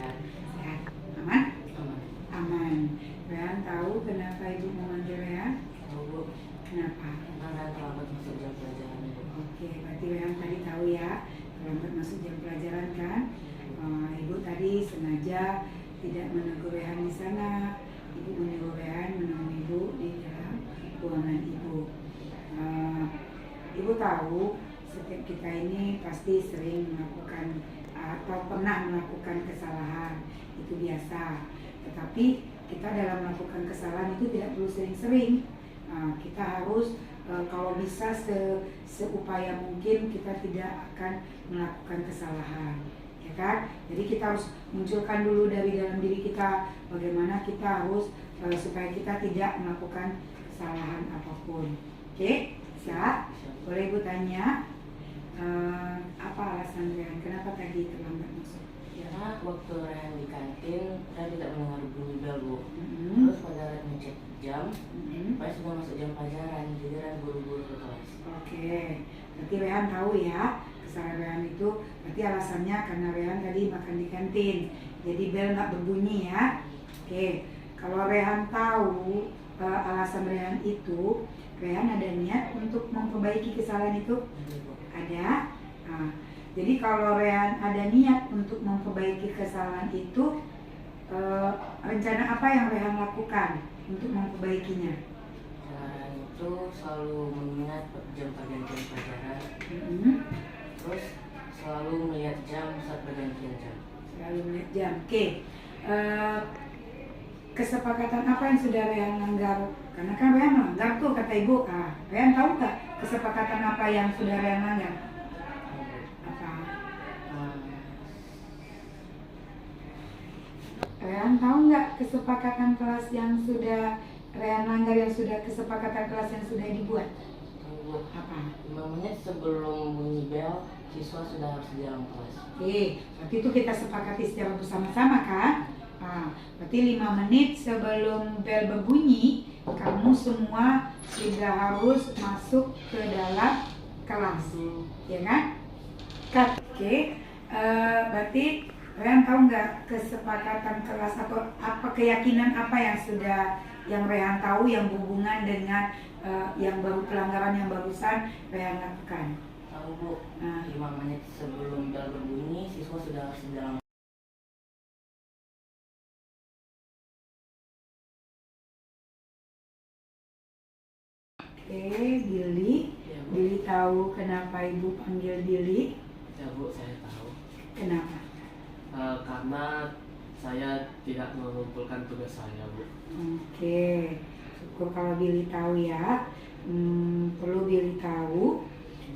Sehat. Aman? Aman. Aman. Rehan tahu kenapa ibu memanggil Rehan? Tahu bu, Kenapa? karena terlambat masuk jam pelajaran bu. Oke, berarti Rehan tadi tahu ya, terlambat masuk jam pelajaran kan? Ibu tadi sengaja tidak menegur Rehan di sana. Ibu menyuruh Rehan menemui ibu di dalam ruangan ibu. Ibu tahu setiap kita ini pasti sering melakukan atau pernah melakukan kesalahan, itu biasa. Tetapi kita dalam melakukan kesalahan itu tidak perlu sering-sering. Kita harus kalau bisa seupaya mungkin kita tidak akan melakukan kesalahan, ya kan? Jadi kita harus munculkan dulu dari dalam diri kita bagaimana kita harus supaya kita tidak melakukan kesalahan apapun. Oke, bisa? Boleh ibu tanya apa alasan Rehan kenapa tadi terlambat masuk? Karena waktu Rehan di kantin, Rehan tidak mendengar bunyi bel bu. Mm-hmm. Terus pada Rehan ngecek jam, Pak sudah masuk jam pelajaran, jadi Rehan buru-buru ke kelas. Oke, berarti Rehan tahu ya kesalahan Rehan itu berarti alasannya karena Rehan tadi makan di kantin, jadi bel nggak berbunyi ya. Oke, kalau Rehan tahu alasan Rehan itu, Rehan ada niat untuk memperbaiki kesalahan itu? Ada. Jadi kalau Rehan ada niat untuk memperbaiki kesalahan itu, rencana apa yang Rehan lakukan untuk memperbaikinya? Rehan itu selalu mengingat jam pergantian pelajaran, terus selalu melihat jam saat pergantian jam. Selalu melihat jam. Oke. Kesepakatan apa yang sudah Rehan langgar? Karena kan Rehan langgar tuh kata ibu. Rehan tahu nggak kesepakatan apa yang sudah Rehan langgar? Apa? Rehan tahu nggak kesepakatan kelas yang sudah Rehan langgar, yang sudah kesepakatan kelas yang sudah dibuat? Tahu bu, Apa? 5 menit sebelum bunyi bel, siswa sudah harus di dalam kelas. Oke, berarti itu kita sepakati secara bersama-sama kan? Berarti 5 menit sebelum bel berbunyi, kamu semua sudah harus masuk ke dalam kelas, ya kan? Oke, berarti Rehan tahu nggak kesepakatan kelas atau apa keyakinan apa yang Rehan tahu yang berhubungan dengan yang baru pelanggaran yang barusan Rehan lakukan? Tahu bu, 5 menit sebelum bel berbunyi, siswa sudah harus di dalam. Oke, Billy. Ya, Bu. Billy tahu kenapa ibu panggil Billy? Ya bu, saya tahu. Kenapa? Karena saya tidak mengumpulkan tugas saya bu. Oke, syukur kalau Billy tahu ya. Perlu Billy tahu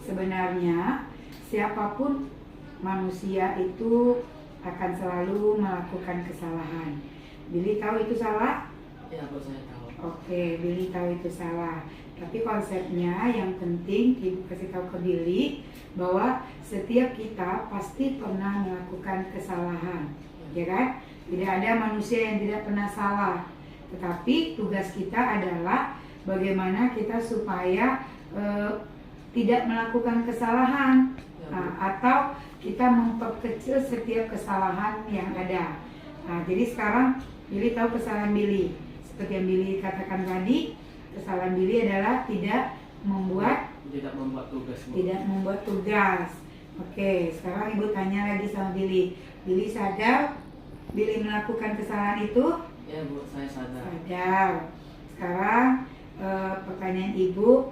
sebenarnya siapapun manusia itu akan selalu melakukan kesalahan. Billy tahu itu salah? Ya bu, saya tahu. Oke, Billy tahu itu salah. Tapi konsepnya yang penting ibu kasih tahu ke Billy bahwa setiap kita pasti pernah melakukan kesalahan, ya kan? Tidak ada manusia yang tidak pernah salah. Tetapi tugas kita adalah bagaimana kita supaya tidak melakukan kesalahan, atau kita memperkecil setiap kesalahan yang ada. Jadi sekarang Billy tahu kesalahan Billy. Seperti yang Billy katakan tadi, kesalahan Billy adalah tidak membuat tugas bu. Tidak membuat tugas. Oke, sekarang ibu tanya lagi sama Billy. Billy sadar Billy melakukan kesalahan itu? Ya bu, saya sadar. Sadar. Sekarang pertanyaan ibu,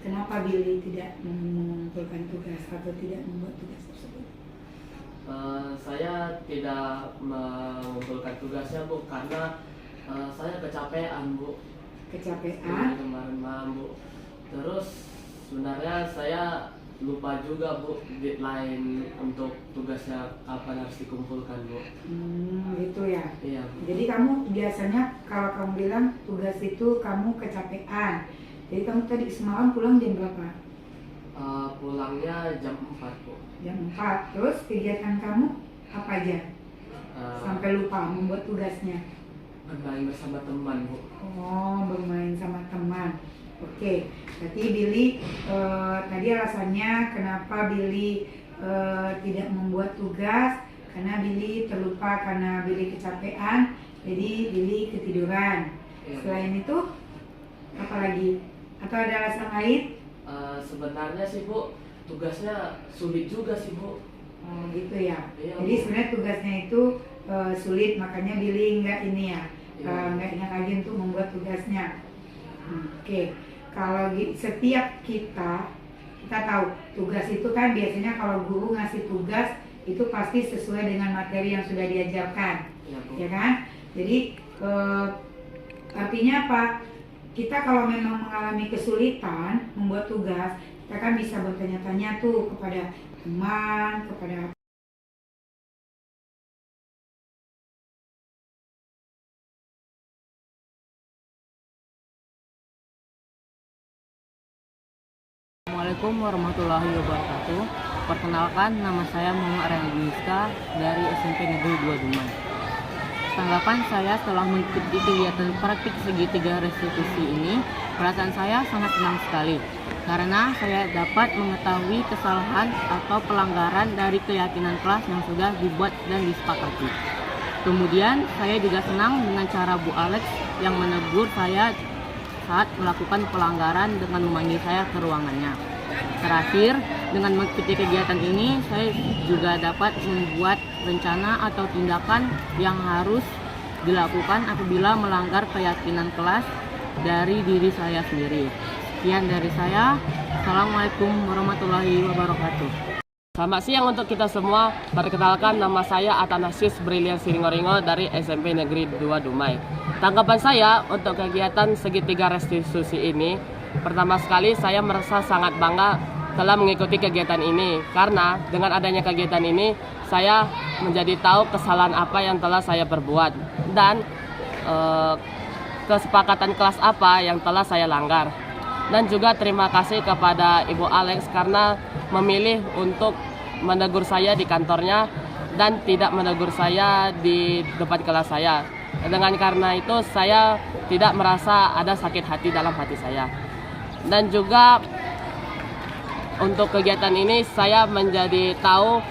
kenapa Billy tidak mengumpulkan tugas atau tidak membuat tugas tersebut? Saya tidak mengumpulkan tugasnya bu, karena saya kecapean bu. Kecapean? Kemarin malam bu. Terus sebenarnya saya lupa juga bu deadline untuk tugasnya kapan harus dikumpulkan bu. Gitu ya. Iya bu. Jadi kamu biasanya kalau kamu bilang tugas itu kamu kecapean. Jadi kamu tadi semalam pulang jam berapa? Pulangnya jam 4 bu. Jam 4. Terus kegiatan kamu apa aja? Sampai lupa membuat tugasnya. Bermain bersama teman bu. Oh, bermain sama teman. Oke, berarti Billy tadi alasannya kenapa Billy tidak membuat tugas karena Billy terlupa lupa karena Billy kecapean, jadi Billy ketiduran. Selain itu, apa lagi? Atau ada alasan lain? Sebenarnya sih Bu, tugasnya sulit juga sih Bu. Oh gitu ya. Iya, Jadi Bu. sebenarnya tugasnya itu sulit, makanya Billy nggak ini ya, Iya. nggak ingat lagi untuk membuat tugasnya. Oke, kalau setiap kita tahu tugas itu kan biasanya kalau guru ngasih tugas itu pasti sesuai dengan materi yang sudah diajarkan, Iya, Bu. ya kan? Jadi artinya apa? Kita kalau memang mengalami kesulitan membuat tugas, kita kan bisa bertanya-tanya tuh kepada teman, kepada Assalamualaikum warahmatullahi wabarakatuh. Perkenalkan, nama saya Muhammad Aryan Giska dari SMP Negeri 2 Dumai. Tanggapan saya setelah mengikuti kegiatan praktik segitiga restitusi ini, perasaan saya sangat senang sekali karena saya dapat mengetahui kesalahan atau pelanggaran dari keyakinan kelas yang sudah dibuat dan disepakati. Kemudian saya juga senang dengan cara Bu Alex yang menegur saya saat melakukan pelanggaran dengan memanggil saya ke ruangannya. Terakhir, dengan mengikuti kegiatan ini, saya juga dapat membuat rencana atau tindakan yang harus dilakukan apabila melanggar keyakinan kelas dari diri saya sendiri. Sekian dari saya. Assalamualaikum warahmatullahi wabarakatuh. Selamat siang untuk kita semua. Perkenalkan, nama saya Athanasius Brilian Siringoringo dari SMP Negeri 2 Dumai. Tanggapan saya untuk kegiatan segitiga restitusi ini, pertama sekali saya merasa sangat bangga telah mengikuti kegiatan ini, karena dengan adanya kegiatan ini saya menjadi tahu kesalahan apa yang telah saya perbuat dan kesepakatan kelas apa yang telah saya langgar. Dan juga terima kasih kepada Ibu Alex karena memilih untuk menegur saya di kantornya dan tidak menegur saya di depan kelas saya. Dengan karena itu saya tidak merasa ada sakit hati dalam hati saya. Dan juga untuk kegiatan ini saya menjadi tahu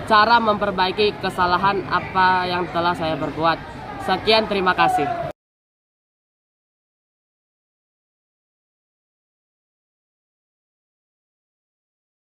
cara memperbaiki kesalahan apa yang telah saya perbuat. Sekian, terima kasih.